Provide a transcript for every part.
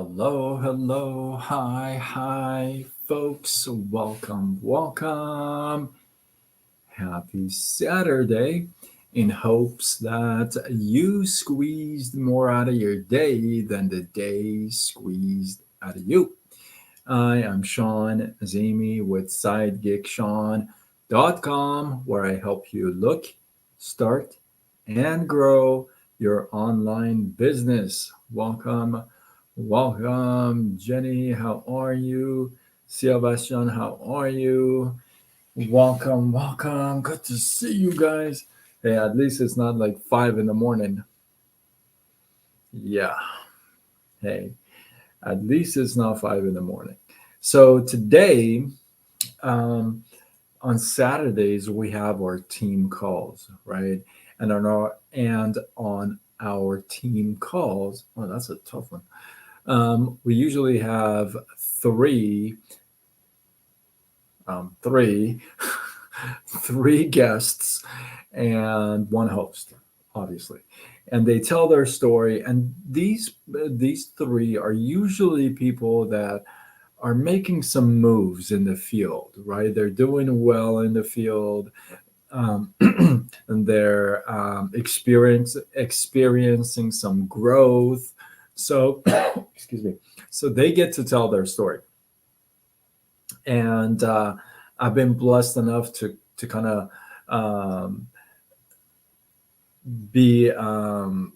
Hello, hello, hi, folks. Welcome. Happy Saturday. In hopes that you squeezed more out of your day than the day squeezed out of you. I am Sean Azimi with SideGigSean.com, where I help you look, start, and grow your online business. Welcome, Jenny. How are you? Sebastian, how are you? Welcome. Good to see you guys. Hey, at least it's not like 5 in the morning. Yeah. Hey, at least it's not 5 in the morning. So today, um, on Saturdays we have our team calls, right? And on our team calls, oh, that's a tough one. We usually have three, three, three guests and one host, obviously, and they tell their story. And these three are usually people that are making some moves in the field, right? They're doing well in the field, and they're experiencing some growth. So, excuse me. So they get to tell their story, and I've been blessed enough to kind of um, be kind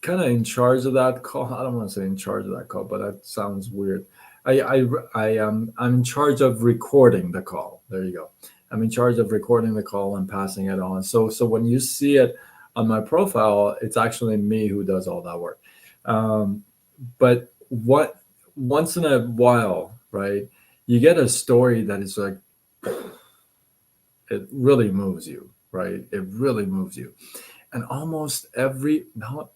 of in charge of that call. I don't want to say in charge of that call, but that sounds weird. I'm in charge of recording the call. There you go. I'm in charge of recording the call and passing it on. So when you see it on my profile, it's actually me who does all that work. Um, but what once in a while, right? You get a story that is like it really moves you, right? It really moves you, and almost every not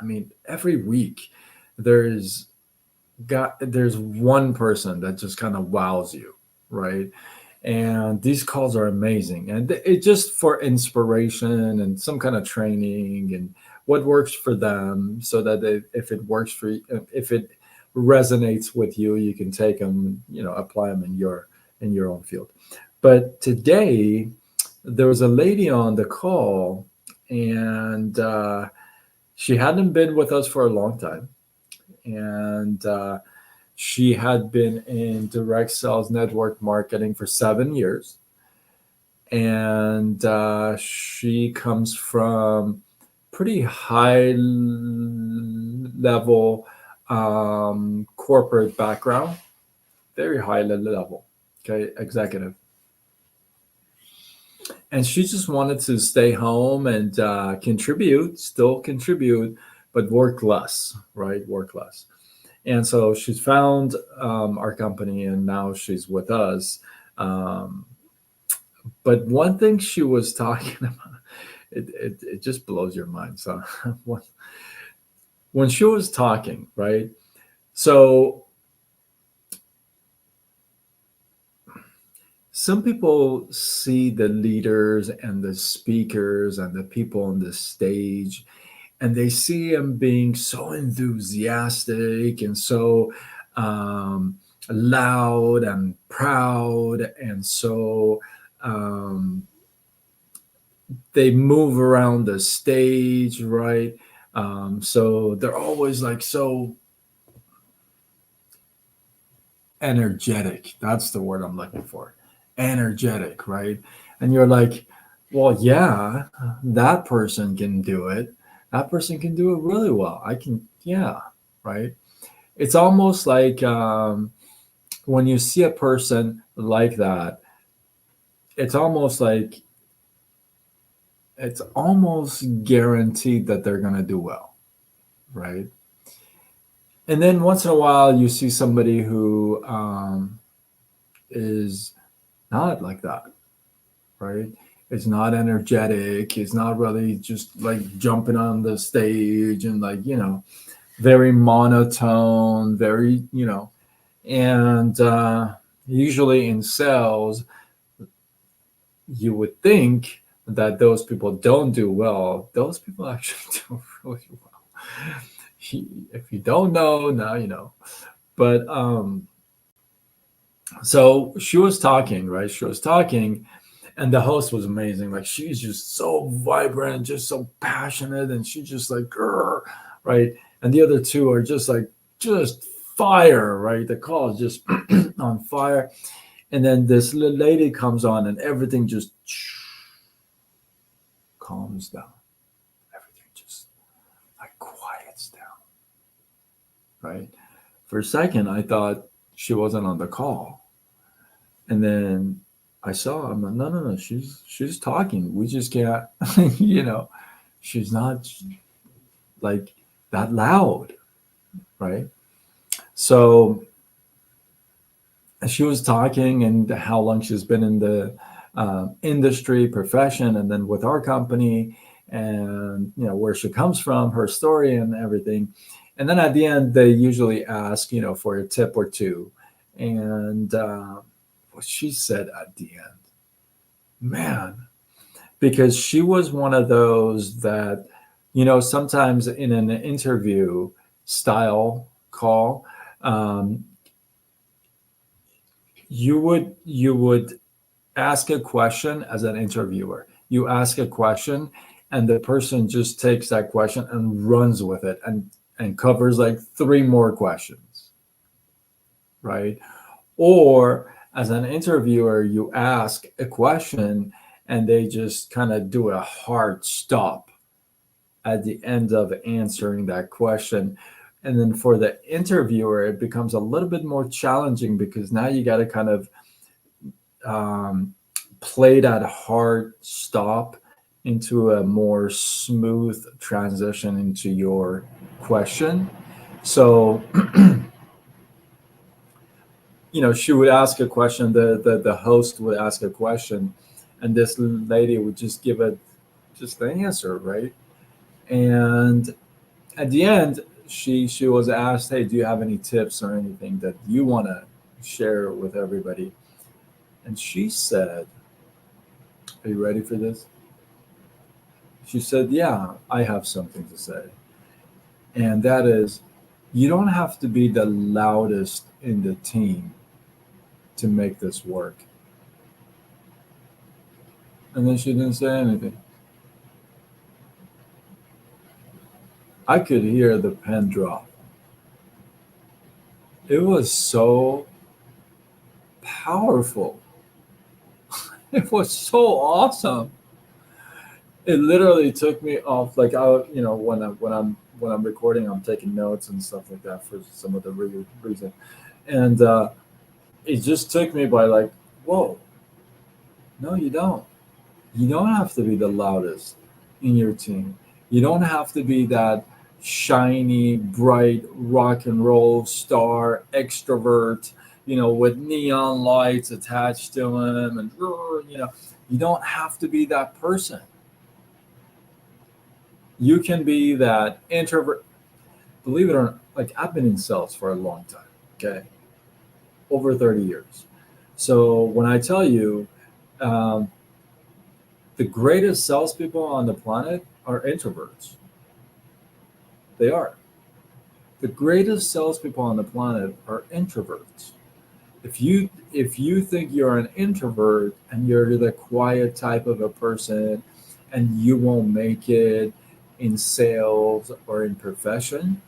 I mean, every week there's there's one person that just kind of wows you, right? And these calls are amazing, and it just for inspiration and some kind of training and what works for them, so that if it works for you, if it resonates with you, you can take them, apply them in your own field. But today there was a lady on the call, and she hadn't been with us for a long time, and she had been in direct sales network marketing for 7 years, and she comes from pretty high level corporate background, very high level, okay, executive, and she just wanted to stay home and still contribute, but work less, right? Work less. And so she's found our company, and now she's with us. Um, but one thing she was talking about, it just blows your mind. So when she was talking, right? So some people see the leaders and the speakers and the people on the stage, and they see them being so enthusiastic and so loud and proud, and so um, they move around the stage, right? So they're always like so energetic. That's the word I'm looking for. Energetic, right? And you're like, well, yeah, that person can do it. That person can do it really well. I can, yeah, right? It's almost like when you see a person like that, it's almost like it's almost guaranteed that they're going to do well, right? And then once in a while, you see somebody who is not like that, right? It's not energetic. It's not really just like jumping on the stage and like, very monotone, very, and usually in sales, you would think that those people don't do well. Those people actually do really well. if you don't know, now you know. But so she was talking, right? She was talking, and the host was amazing. Like she's just so vibrant, just so passionate, and she just like, "Grr," right? And the other two are just like just fire, right? The call is just on fire. And then this lady comes on, and everything just calms down. Everything just like quiets down, right? For a second, I thought she wasn't on the call, and then I saw. I'm like, no, no, no. She's talking. We just can't, you know. She's not like that loud, right? So she was talking and how long she's been in the industry profession, and then with our company, and where she comes from, her story, and everything. And then at the end, they usually ask for a tip or two. And what she said at the end, man, because she was one of those that sometimes in an interview style call, um, you would ask a question as an interviewer. You ask a question, and the person just takes that question and runs with it, and covers like three more questions, right? Or as an interviewer, you ask a question, and they just kind of do a hard stop at the end of answering that question. And then for the interviewer, it becomes a little bit more challenging, because now you got to kind of um, play that hard stop into a more smooth transition into your question. So, she would ask a question, the host would ask a question, and this lady would just give it just the answer, right? And at the end, she was asked, "Hey, do you have any tips or anything that you want to share with everybody?" And she said, "Are you ready for this?" She said, "Yeah, I have something to say." And that is, you don't have to be the loudest in the team to make this work. And then she didn't say anything. I could hear the pen drop. It was so powerful. It was so awesome. It literally took me off. Like when I'm recording, I'm taking notes and stuff like that for some of the reason, and it just took me by like, whoa, no, you don't. You don't have to be the loudest in your team. You don't have to be that shiny, bright rock and roll star extrovert, with neon lights attached to him, and you don't have to be that person. You can be that introvert. Believe it or not, like I've been in sales for a long time, okay, over 30 years. So when I tell you, um, the greatest salespeople on the planet are introverts. They are. The greatest salespeople on the planet are introverts. If you think you're an introvert and you're the quiet type of a person, and you won't make it in sales or in profession,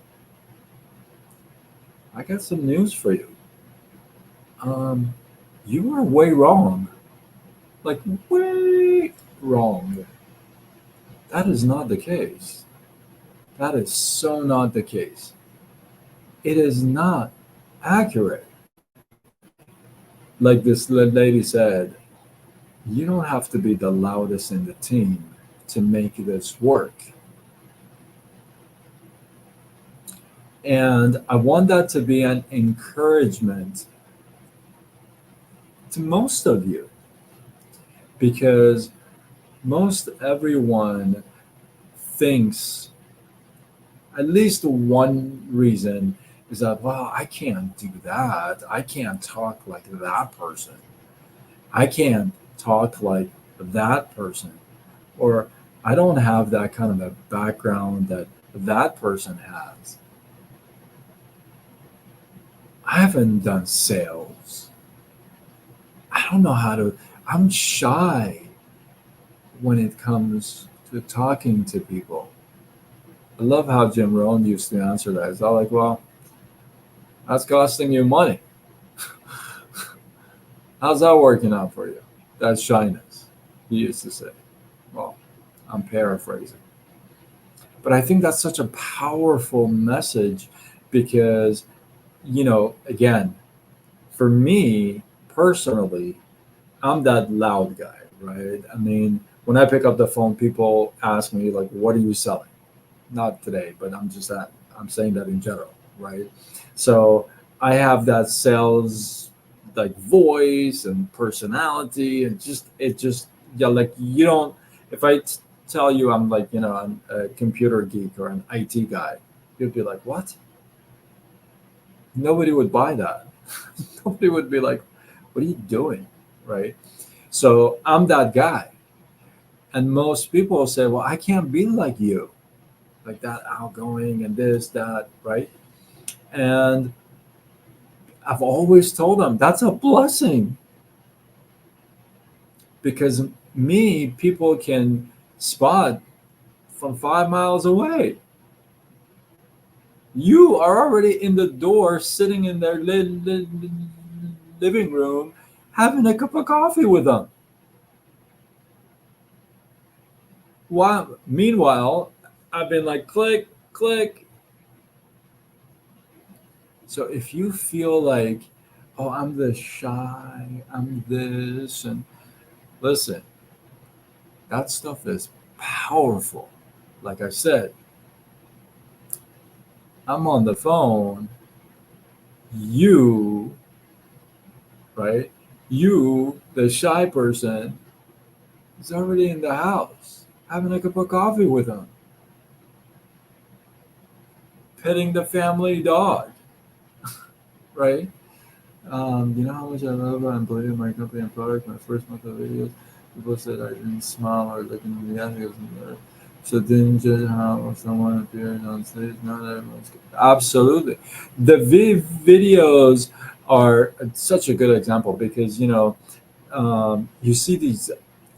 I got some news for you. Um, you are way wrong. Like way wrong. That is not the case. That is so not the case. It is not accurate. Like this lady said, you don't have to be the loudest in the team to make this work. And I want that to be an encouragement to most of you, because most everyone thinks at least one reason is that, well, I can't do that. I can't talk like that person. I can't talk like that person. Or I don't have that kind of a background that that person has. I haven't done sales. I don't know how to, I'm shy when it comes to talking to people. I love how Jim Rohn used to answer that. It's all like, well, that's costing you money. How's that working out for you? That's shyness, he used to say. Well, I'm paraphrasing. But I think that's such a powerful message because, again, for me personally, I'm that loud guy, right? I mean, when I pick up the phone, people ask me, like, what are you selling? Not today, but I'm saying that in general, right? So I have that sales like voice and personality, and yeah, like you don't. If tell you I'm like I'm a computer geek or an IT guy, you'd be like, what? Nobody would buy that. Nobody would be like, what are you doing, right? So I'm that guy, and most people will say, well, I can't be like you, like that outgoing and this that, right? And I've always told them that's a blessing because people can spot from 5 miles away. You are already in the door, sitting in their living room, having a cup of coffee with them. Meanwhile, I've been like, click, click. So if you feel like, oh, I'm this shy, I'm this, and listen, that stuff is powerful. Like I said, I'm on the phone, you, right? You, the shy person, is already in the house, having a cup of coffee with them, petting the family dog, right? You know how much I love and believe in my company and product. My first month of videos, people said I didn't smile or look in the eyes. So didn't judge how someone appears on stage. Not everyone's absolutely. The videos are such a good example because you see these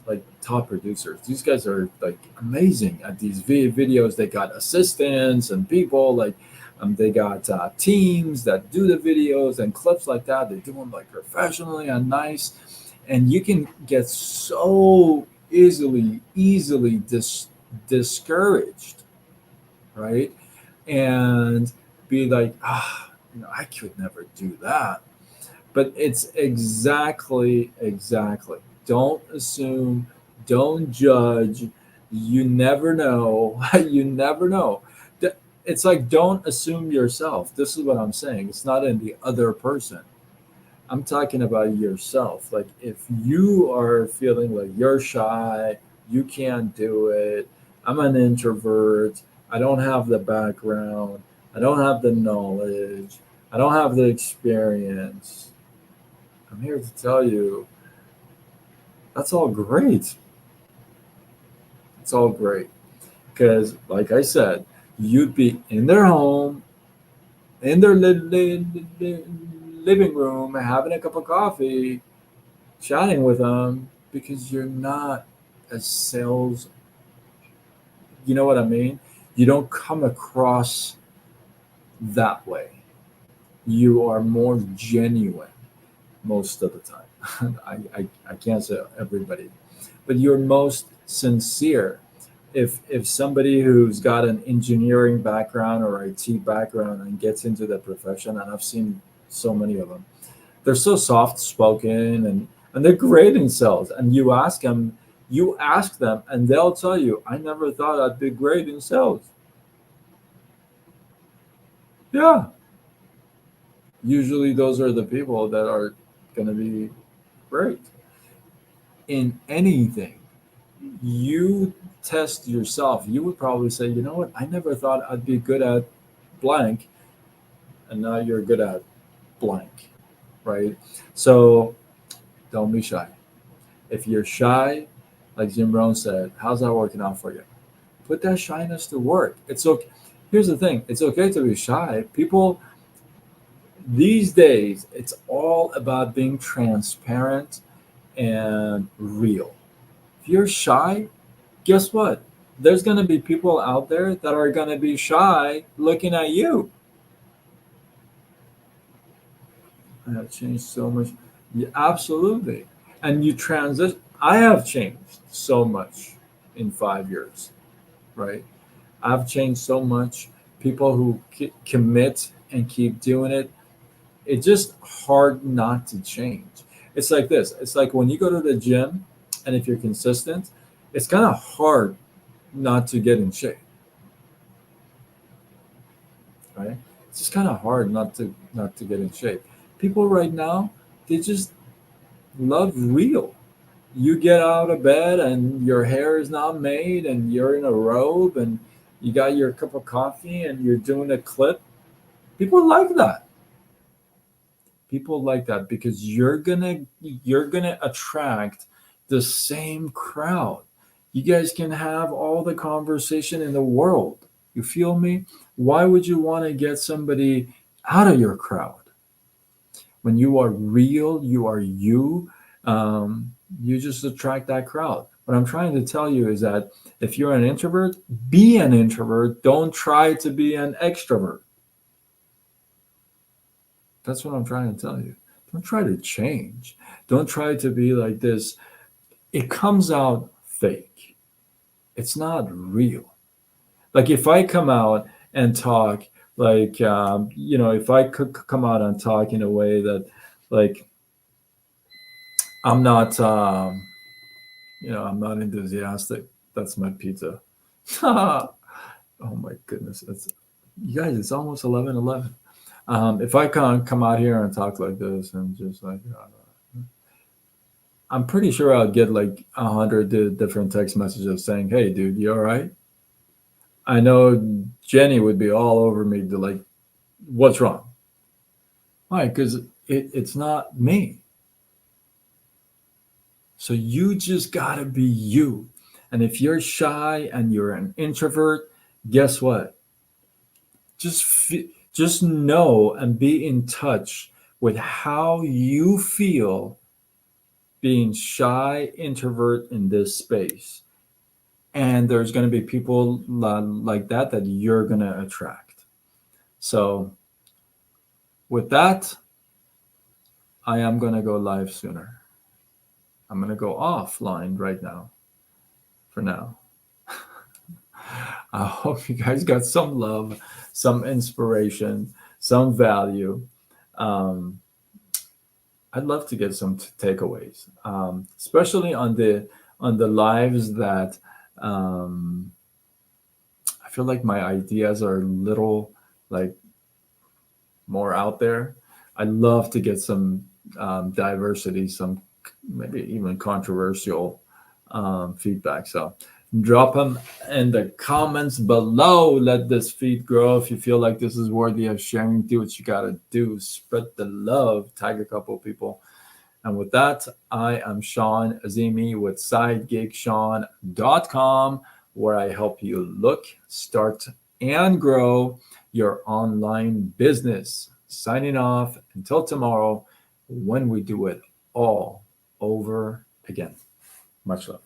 like top producers. These guys are like amazing at these videos. They got assistants and people like they got teams that do the videos and clips like that. They do them like professionally and nice, and you can get so easily discouraged, right? And be like, I could never do that. But it's exactly. Don't assume, don't judge. You never know. You never know. It's like don't assume yourself. This is what I'm saying. It's not in the other person. I'm talking about yourself. Like if you are feeling like you're shy, you can't do it. I'm an introvert. I don't have the background. I don't have the knowledge. I don't have the experience. I'm here to tell you that's all great. It's all great. Because, like I said, you'd be in their home, in their living room, having a cup of coffee, chatting with them because you're not a sales. You know what I mean? You don't come across that way. You are more genuine most of the time. I can't say everybody, but you're most sincere. If somebody who's got an engineering background or IT background and gets into the profession, and I've seen so many of them, they're so soft spoken and they're great in sales. And you ask them, and they'll tell you, "I never thought I'd be great in sales." Yeah, usually those are the people that are going to be great in anything. You test yourself, you would probably say, you know what, I never thought I'd be good at blank, and now you're good at blank, right? So don't be shy. If you're shy, like Jim Rohn said, how's that working out for you? Put that shyness to work. It's okay. Here's the thing, it's okay to be shy. People, These days, it's all about being transparent and real. If you're shy, guess what? There's going to be people out there that are going to be shy looking at you. I have changed so much. Yeah, absolutely. And you transition. I have changed so much in 5 years, right? I've changed so much. People who commit and keep doing it, it's just hard not to change. It's like this. It's like when you go to the gym, and if you're consistent, it's kind of hard not to get in shape, right? It's just kind of hard not to get in shape. People right now, they just love real. You get out of bed and your hair is not made and you're in a robe and you got your cup of coffee and you're doing a clip. People like that. People like that because you're gonna attract the same crowd. You guys can have all the conversation in the world. You feel me? Why would you want to get somebody out of your crowd? When you are real, you are you. You just attract that crowd. What I'm trying to tell you is that if you're an introvert, be an introvert. Don't try to be an extrovert. That's what I'm trying to tell you. Don't try to change. Don't try to be like this. It comes out fake. It's not real. Like if I come out and talk, like, if I could come out and talk in a way that, like, I'm not, I'm not enthusiastic. That's my pizza. Oh my goodness. You guys, it's almost 11:11. If I can't come out here and talk like this and just like, I'm pretty sure I'll get like 100 different text messages saying, "Hey, dude, you all right?" I know Jenny would be all over me to like, "What's wrong?" Why? Because it's not me. So you just gotta be you. And if you're shy and you're an introvert, guess what? Just know and be in touch with how you feel being shy introvert in this space, and there's going to be people like that you're going to attract. So with that, I am going to go live sooner. I'm going to go offline right now for now. I hope you guys got some love, some inspiration, some value. um, I'd love to get some takeaways, especially on the lives that, um, I feel like my ideas are a little like more out there. I'd love to get some diversity, some maybe even controversial feedback. So drop them in the comments below. Let this feed grow. If you feel like this is worthy of sharing, do what you gotta do. Spread the love. Tag a couple people. And with that, I am Sean Azimi with SideGigSean.com, where I help you look, start, and grow your online business. Signing off until tomorrow when we do it all over again. Much love.